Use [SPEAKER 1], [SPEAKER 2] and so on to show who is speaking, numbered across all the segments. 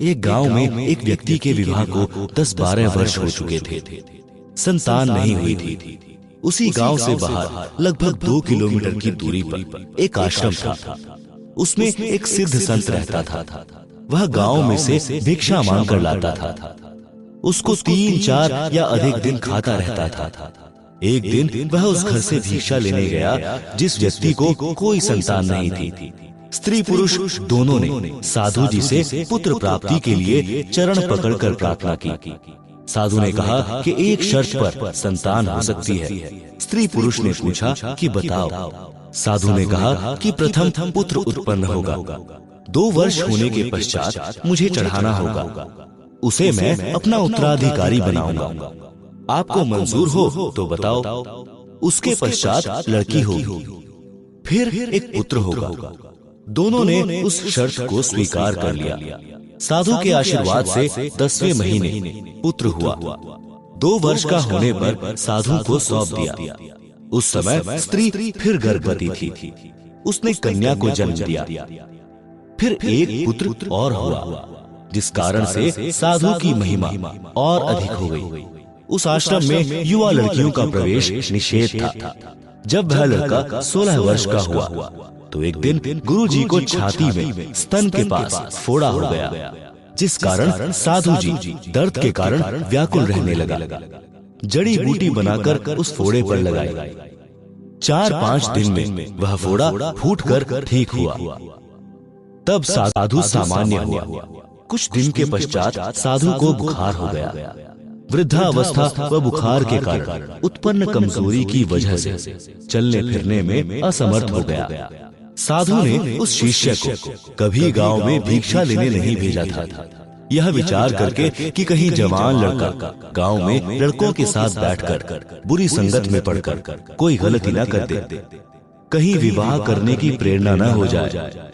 [SPEAKER 1] एक गांव में एक व्यक्ति के विवाह को 10-12 वर्ष हो चुके थे। संतान नहीं हुई थी। उसी गांव से बाहर लगभग 2 किलोमीटर की दूरी पर एक आश्रम था। उसमें एक सिद्ध संत रहता था। वह गांव में से भिक्षा मांग कर लाता था। उसको 3-4 या अधिक दिन खाता रहता था। एक दिन वह उस घर से भिक्षा लेने गया जिस व्यक्ति को कोई संतान नहीं थी। स्त्री पुरुष दोनों ने साधु जी से पुत्र प्राप्ति के लिए चरण पकड़कर प्रार्थना की। साधु ने कहा कि एक शर्त पर संतान हो सकती है। स्त्री पुरुष ने पूछा कि बताओ। साधु ने कहा कि प्रथम पुत्र उत्पन्न होगा। 2 वर्ष होने के पश्चात मुझे चढ़ाना होगा। उसे मैं अपना उत्तराधिकारी बनाऊंगा। आपको मंजूर हो तो बताओ। उसके पश्चात लड़की होगी, फिर एक पुत्र होगा। दोनों ने उस शर्त को स्वीकार कर लिया। साधु के आशीर्वाद से 10वें महीने पुत्र हुआ। 2 वर्ष का होने पर साधु को सौंप दिया। उस समय स्त्री फिर गर्भवती थी। उसने कन्या को जन्म दिया। फिर एक पुत्र और हुआ, जिस कारण से साधु की महिमा और अधिक हो गई। उस आश्रम में युवा लड़कियों का प्रवेश निषेध था। जब वह लड़का 16 वर्ष का हुआ तो एक दिन गुरुजी को छाती में स्तन के पास फोड़ा हो गया, जिस कारण साधु जी दर्द के कारण व्याकुल रहने लगा। जड़ी बूटी बनाकर उस फोड़े पर लगाई। 4-5 दिन में वह फोड़ा फूटकर ठीक हुआ। तब साधु सामान्य हुआ। कुछ दिन के पश्चात साधु को बुखार हो गया। वृद्धावस्था व बुखार के कारण उत्पन्न कमजोरी की वजह से चलने फिरने में असमर्थ हो गया। साधु ने उस शिष्य को कभी गांव में भिक्षा लेने नहीं भेजा था। यह विचार करके कि कहीं जवान लड़का गांव में लड़कों के साथ बैठकर बुरी संगत में पड़कर कोई गलती न कर दे, कहीं विवाह करने की प्रेरणा न हो जाए।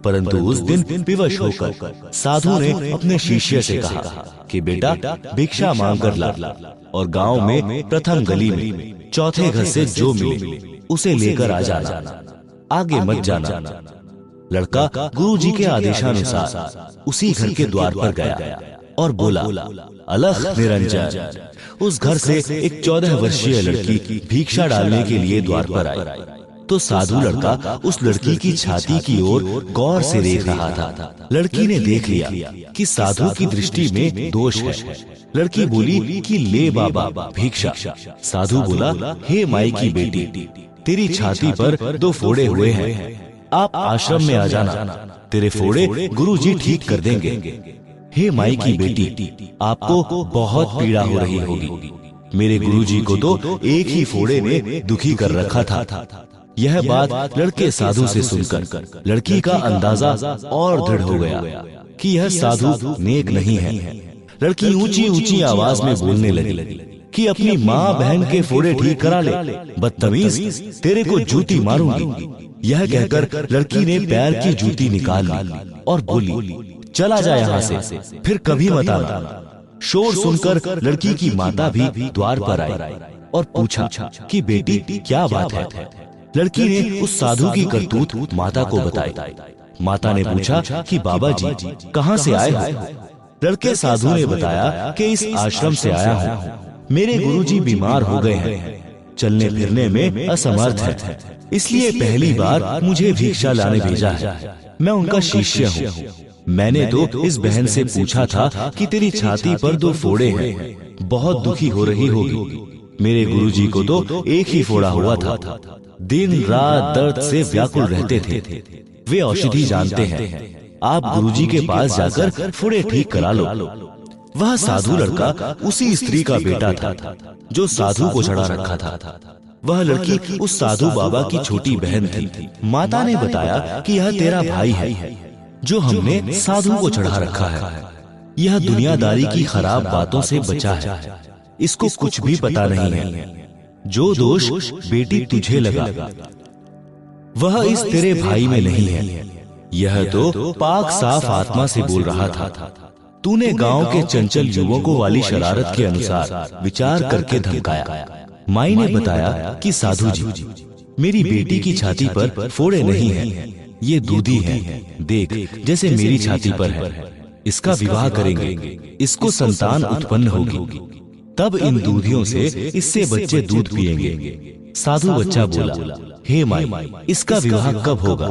[SPEAKER 1] परंतु उस दिन विवश होकर साधु ने अपने शिष्य से कहा कि बेटा भिक्षा मांग कर ला और गांव में प्रथम गली में चौथे घर से जो मिले उसे लेकर आ जाना, आगे मत जाना। लड़का गुरुजी के आदेशानुसार उसी घर के द्वार पर गया और बोला, अलख निरंजन। उस घर से एक 14 वर्षीय लड़की भिक्षा डालने के लिए द्वार पर आई। तो साधु लड़का उस लड़की की छाती की ओर गौर से देख रहा था। लड़की ने देख लिया कि साधु की दृष्टि में दोष है। लड़की बोली कि ले बाबा भिक्षा। साधु बोला, हे माई की बेटी, तेरी छाती पर 2 फोड़े हुए हैं। आप आश्रम में आ जाना, तेरे फोड़े गुरुजी ठीक कर देंगे। हे माई की बेटी, आपको बहुत पीड़ा हो रही होगी। मेरे गुरुजी को तो एक ही फोड़े ने दुखी कर रखा था। यह बात लड़के साधु से सुनकर लड़की का अंदाजा और दृढ़ हो गया कि यह साधु नेक नहीं है। लड़की ऊंची ऊंची आवाज में बोलने लगी कि अपनी माँ बहन के फोड़े ठीक करा ले, बदतमीज, तेरे को जूती मारूंगी। यह कहकर लड़की ने पैर की जूती निकाल ली और बोली, चला जा यहाँ से, फिर कभी मत आना। शोर सुनकर लड़की की माता भी द्वार पर आई और पूछा कि बेटी क्या बात है। लड़की ने उस साधु की करतूत माता को बताई। माता ने पूछा कि बाबा जी कहाँ से आए हो। लड़के साधु ने बताया कि इस आश्रम से आया हूँ। मेरे गुरुजी बीमार हो गए हैं, चलने फिरने में असमर्थ है, इसलिए पहली बार मुझे भिक्षा लाने भेजा है। मैं उनका शिष्य हूँ। मैंने तो इस बहन से पूछा था कि तेरी छाती पर 2 फोड़े हैं, बहुत दुखी हो रही होगी। मेरे गुरुजी को तो एक ही फोड़ा हुआ था। दिन रात दर्द से व्याकुल रहते थे। वे औषधि जानते हैं। आप गुरुजी के पास जाकर फोड़े ठीक करा लो। वह साधु लड़का उसी स्त्री का बेटा था जो साधु को चढ़ा रखा था। वह लड़की उस साधु बाबा की छोटी बहन थी। माता ने बताया कि यह तेरा भाई है जो हमने साधु को चढ़ा रखा है। यह दुनियादारी की खराब बातों से बचा है, इसको कुछ भी पता नहीं है। जो दोष बेटी तुझे लगा वह इस तेरे भाई में नहीं है। यह तो पाक साफ आत्मा से बोल रहा था। तूने गांव के चंचल युवकों वाली शरारत के अनुसार विचार करके धमकाया। माई ने बताया कि साधु जी, मेरी बेटी की छाती पर फोड़े नहीं हैं, ये दूधी हैं, देख जैसे मेरी छाती पर है। इसका विवाह करेंगे, इसको संतान उत्पन्न होगी, तब इन दूधियों से इससे बच्चे दूध पिएंगे। साधु बच्चा बोला, हे माई, इसका विवाह कब होगा,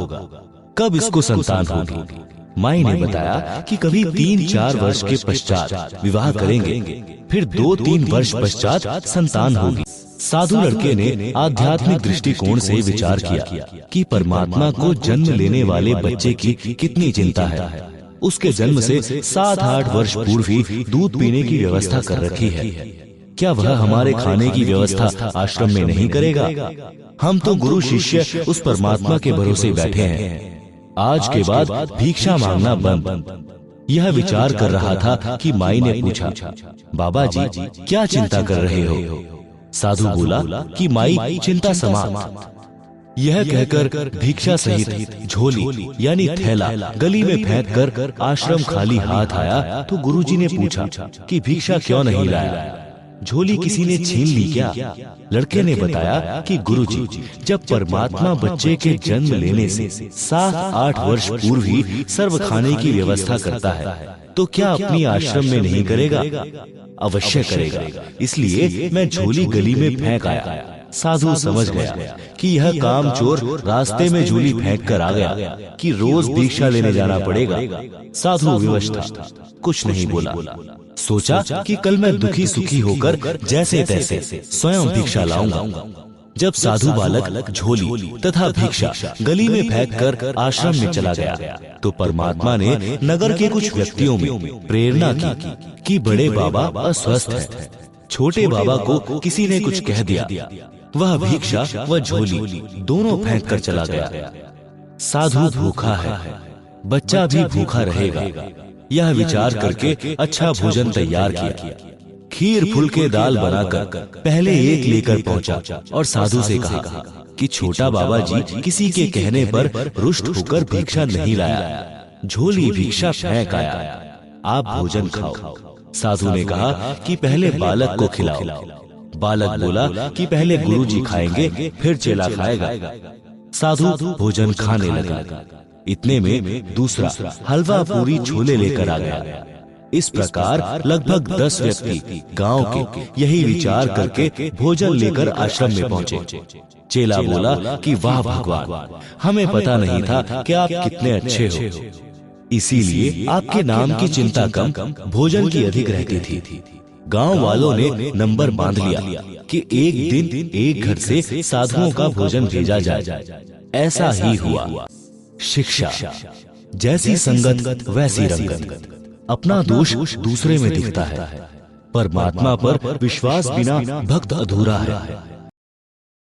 [SPEAKER 1] कब इसको संतान होगी? माई ने बताया कि कभी 3-4 वर्ष के पश्चात विवाह करेंगे, फिर 2-3 वर्ष पश्चात संतान होगी। साधु लड़के ने आध्यात्मिक दृष्टिकोण से विचार किया कि परमात्मा को जन्म लेने वाले बच्चे की कितनी चिंता है। उसके जन्म से 7-8 वर्ष पूर्व ही दूध पीने की व्यवस्था कर रखी है। क्या वह हमारे खाने की व्यवस्था आश्रम में नहीं करेगा? हम तो गुरु शिष्य उस परमात्मा के भरोसे बैठे हैं। आज के बाद भिक्षा मांगना बंद। यह विचार कर रहा था कि माई ने पूछा, बाबा जी क्या चिंता कर रहे हो? साधु बोला कि माई चिंता समाप्त। यह कहकर भिक्षा सहित झोली यानी थैला गली में फेंक कर आश्रम खाली हाथ आया तो गुरुजी ने पूछा कि भिक्षा क्यों नहीं लाया? झोली किसी ने छीन ली क्या? लड़के ने बताया कि गुरुजी, जब परमात्मा बच्चे के जन्म लेने से 7-8 वर्ष पूर्व ही सर्व खाने की व्यवस्था करता है, तो क्या अपनी आश्रम में नहीं करेगा? अवश्य करेगा। इसलिए मैं झोली गली में फेंक आया। साधु समझ गया कि यह काम चोर रास्ते में झोली फेंक कर आ गया कि रोज भिक्षा लेने जाना पड़ेगा। साधु विवश था, कुछ नहीं बोला। सोचा कि कल मैं दुखी सुखी होकर जैसे तैसे स्वयं भिक्षा लाऊंगा। जब साधु बालक झोली तथा भिक्षा गली में फेंक कर आश्रम में चला गया तो परमात्मा ने नगर के कुछ व्यक्तियों में प्रेरणा की कि बड़े बाबा अस्वस्थ हैं। छोटे बाबा को किसी ने कुछ कह दिया, वह भिक्षा व झोली दोनों फेंक कर चला गया। साधु भूखा है, बच्चा भी भूखा रहेगा। यह विचार करके अच्छा भोजन तैयार किया। खीर फुलके दाल बनाकर पहले एक लेकर पहुंचा और साधु से कहा कि छोटा बाबा जी किसी के कहने पर रुष्ट होकर भिक्षा नहीं लाया, झोली भिक्षा फेंक आया, आप भोजन खाओ। साधु ने कहा कि पहले बालक को खिलाओ। बालक बोला कि पहले गुरुजी खाएंगे फिर चेला खाएगा। साधु भोजन खाने लगा। इतने में दूसरा हलवा पूरी छोले लेकर आ गया। इस प्रकार लगभग 10 व्यक्ति गांव के यही विचार करके भोजन लेकर आश्रम में पहुंचे। चेला बोला कि वाह भगवान, हमें पता नहीं था कि आप कितने अच्छे हो, इसीलिए आपके नाम की चिंता कम, भोजन की अधिक रहती थी। गांव वालों ने नंबर बांध लिया कि एक दिन एक घर से साधुओं का भोजन भेजा जाए। ऐसा ही हुआ। शिक्षा जैसी संगत वैसी रंगत। अपना दोष दूसरे में दिखता है, परमात्मा पर विश्वास बिना भक्त अधूरा है।